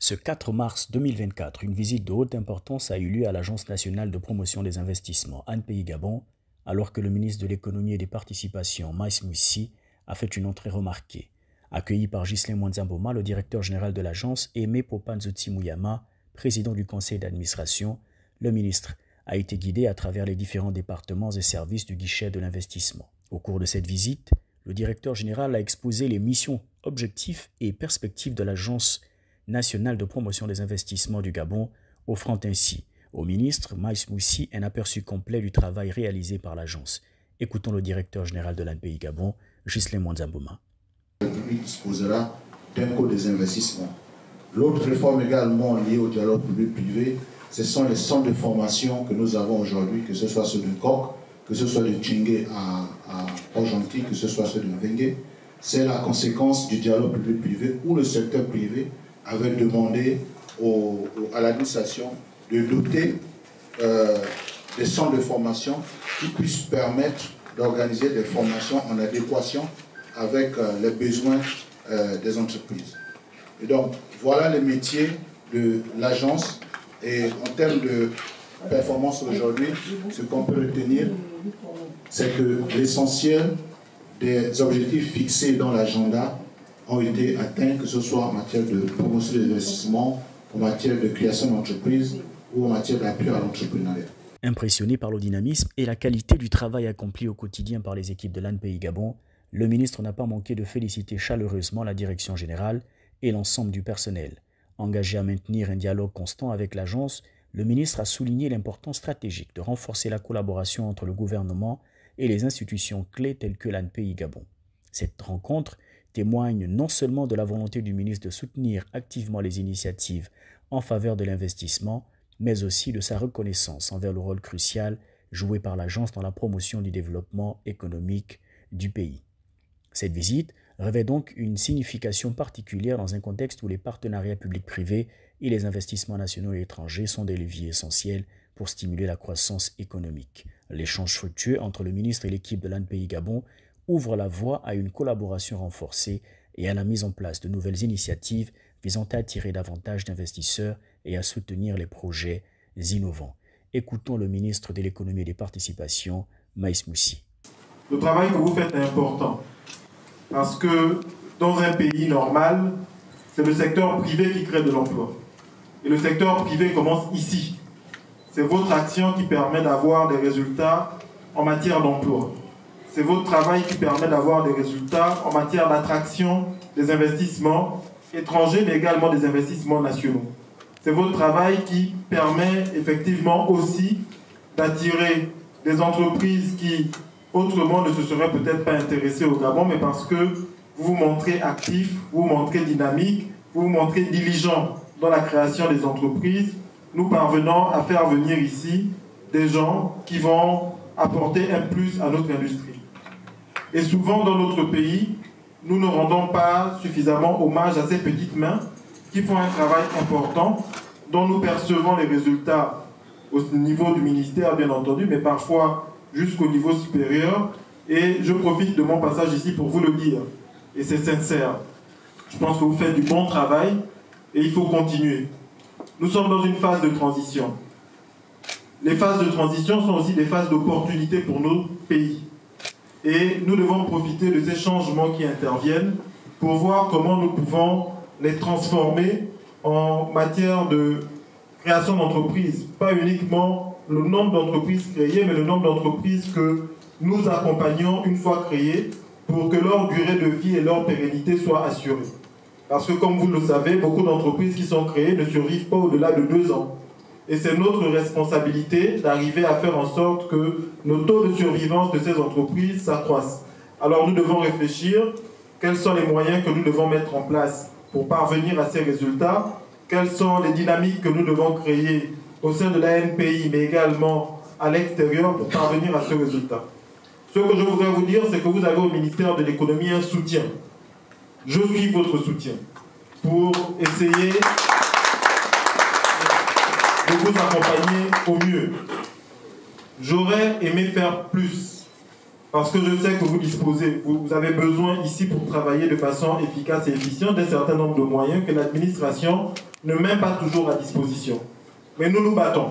Ce 4 mars 2024, une visite de haute importance a eu lieu à l'Agence nationale de promotion des investissements ANPEI-Gabon, alors que le ministre de l'économie et des participations, Maïs Moussi, a fait une entrée remarquée. Accueilli par Ghislain Mwanzamboma, le directeur général de l'agence, et Aimé Popanzoti Mouyama, président du conseil d'administration, le ministre a été guidé à travers les différents départements et services du guichet de l'investissement. Au cours de cette visite, le directeur général a exposé les missions, objectifs et perspectives de l'Agence nationale de promotion des investissements du Gabon, offrant ainsi au ministre Maïs Moussi un aperçu complet du travail réalisé par l'agence. Écoutons le directeur général de l'ANPEI-Gabon, Ghislain Mwanzamboma. La République disposera d'un code des investissements. L'autre réforme également liée au dialogue public-privé, ce sont les centres de formation que nous avons aujourd'hui, que ce soit ceux de Kok, que ce soit de Tchingué à Port-Gentil, que ce soit ceux de Mbengue. C'est la conséquence du dialogue public-privé où le secteur privé avait demandé à l'administration de doter des centres de formation qui puissent permettre d'organiser des formations en adéquation avec les besoins des entreprises. Et donc, voilà les métiers de l'agence. Et en termes de performance aujourd'hui, ce qu'on peut retenir, c'est que l'essentiel des objectifs fixés dans l'agenda ont été atteints, que ce soit en matière de promotion des investissements, en matière de création d'entreprises ou en matière d'appui à l'entrepreneuriat. Impressionné par le dynamisme et la qualité du travail accompli au quotidien par les équipes de l'ANPEI-Gabon, le ministre n'a pas manqué de féliciter chaleureusement la direction générale et l'ensemble du personnel. Engagé à maintenir un dialogue constant avec l'agence, le ministre a souligné l'importance stratégique de renforcer la collaboration entre le gouvernement et les institutions clés telles que l'ANPEI-Gabon. Cette rencontre témoigne non seulement de la volonté du ministre de soutenir activement les initiatives en faveur de l'investissement, mais aussi de sa reconnaissance envers le rôle crucial joué par l'agence dans la promotion du développement économique du pays. Cette visite revêt donc une signification particulière dans un contexte où les partenariats publics-privés et les investissements nationaux et étrangers sont des leviers essentiels pour stimuler la croissance économique. L'échange fructueux entre le ministre et l'équipe de l'ANPEI-Gabon ouvre la voie à une collaboration renforcée et à la mise en place de nouvelles initiatives visant à attirer davantage d'investisseurs et à soutenir les projets innovants. Écoutons le ministre de l'économie et des participations, Maïs Moussi. Le travail que vous faites est important parce que dans un pays normal, c'est le secteur privé qui crée de l'emploi. Et le secteur privé commence ici. C'est votre action qui permet d'avoir des résultats en matière d'emploi. C'est votre travail qui permet d'avoir des résultats en matière d'attraction des investissements étrangers, mais également des investissements nationaux. C'est votre travail qui permet effectivement aussi d'attirer des entreprises qui autrement ne se seraient peut-être pas intéressées au Gabon, mais parce que vous vous montrez actif, vous vous montrez dynamique, vous vous montrez diligent dans la création des entreprises, nous parvenons à faire venir ici des gens qui vont apporter un plus à notre industrie. Et souvent dans notre pays, nous ne rendons pas suffisamment hommage à ces petites mains qui font un travail important, dont nous percevons les résultats au niveau du ministère, bien entendu, mais parfois jusqu'au niveau supérieur. Et je profite de mon passage ici pour vous le dire. Et c'est sincère. Je pense que vous faites du bon travail et il faut continuer. Nous sommes dans une phase de transition. Les phases de transition sont aussi des phases d'opportunité pour nos pays. Et nous devons profiter de ces changements qui interviennent pour voir comment nous pouvons les transformer en matière de création d'entreprises. Pas uniquement le nombre d'entreprises créées, mais le nombre d'entreprises que nous accompagnons une fois créées pour que leur durée de vie et leur pérennité soient assurées. Parce que comme vous le savez, beaucoup d'entreprises qui sont créées ne survivent pas au-delà de 2 ans. Et c'est notre responsabilité d'arriver à faire en sorte que nos taux de survivance de ces entreprises s'accroissent. Alors nous devons réfléchir quels sont les moyens que nous devons mettre en place pour parvenir à ces résultats, quelles sont les dynamiques que nous devons créer au sein de l'ANPEI, mais également à l'extérieur pour parvenir à ce résultat. Ce que je voudrais vous dire, c'est que vous avez au ministère de l'économie un soutien. Je suis votre soutien pour essayer de vous accompagner au mieux. J'aurais aimé faire plus parce que je sais que vous avez besoin ici pour travailler de façon efficace et efficiente d'un certain nombre de moyens que l'administration ne met pas toujours à disposition. Mais nous nous battons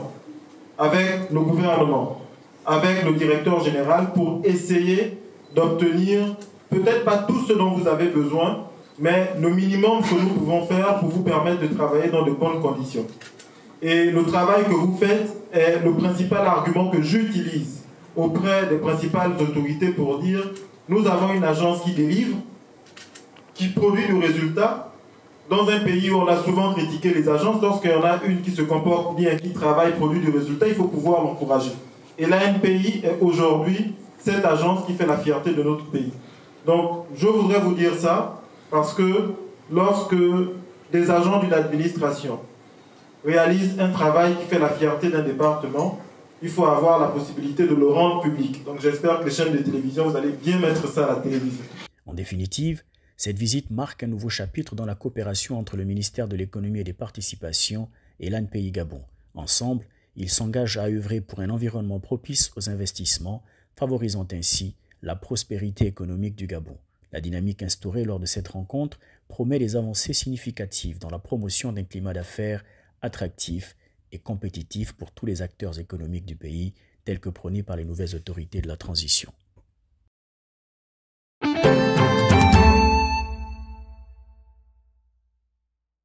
avec le gouvernement, avec le directeur général pour essayer d'obtenir peut-être pas tout ce dont vous avez besoin, mais le minimum que nous pouvons faire pour vous permettre de travailler dans de bonnes conditions. Et le travail que vous faites est le principal argument que j'utilise auprès des principales autorités pour dire nous avons une agence qui délivre, qui produit du résultat. Dans un pays où on a souvent critiqué les agences, lorsqu'il y en a une qui se comporte bien, qui travaille, produit du résultat, il faut pouvoir l'encourager. Et l'ANPI est aujourd'hui cette agence qui fait la fierté de notre pays. Donc je voudrais vous dire ça parce que lorsque des agents d'une administration réalisent un travail qui fait la fierté d'un département, il faut avoir la possibilité de le rendre public. Donc j'espère que les chaînes de télévision, vous allez bien mettre ça à la télévision. En définitive, cette visite marque un nouveau chapitre dans la coopération entre le ministère de l'économie et des participations et l'ANPI Gabon. Ensemble, ils s'engagent à œuvrer pour un environnement propice aux investissements, favorisant ainsi la prospérité économique du Gabon. La dynamique instaurée lors de cette rencontre promet des avancées significatives dans la promotion d'un climat d'affaires attractif et compétitif pour tous les acteurs économiques du pays, tel que prôné par les nouvelles autorités de la transition.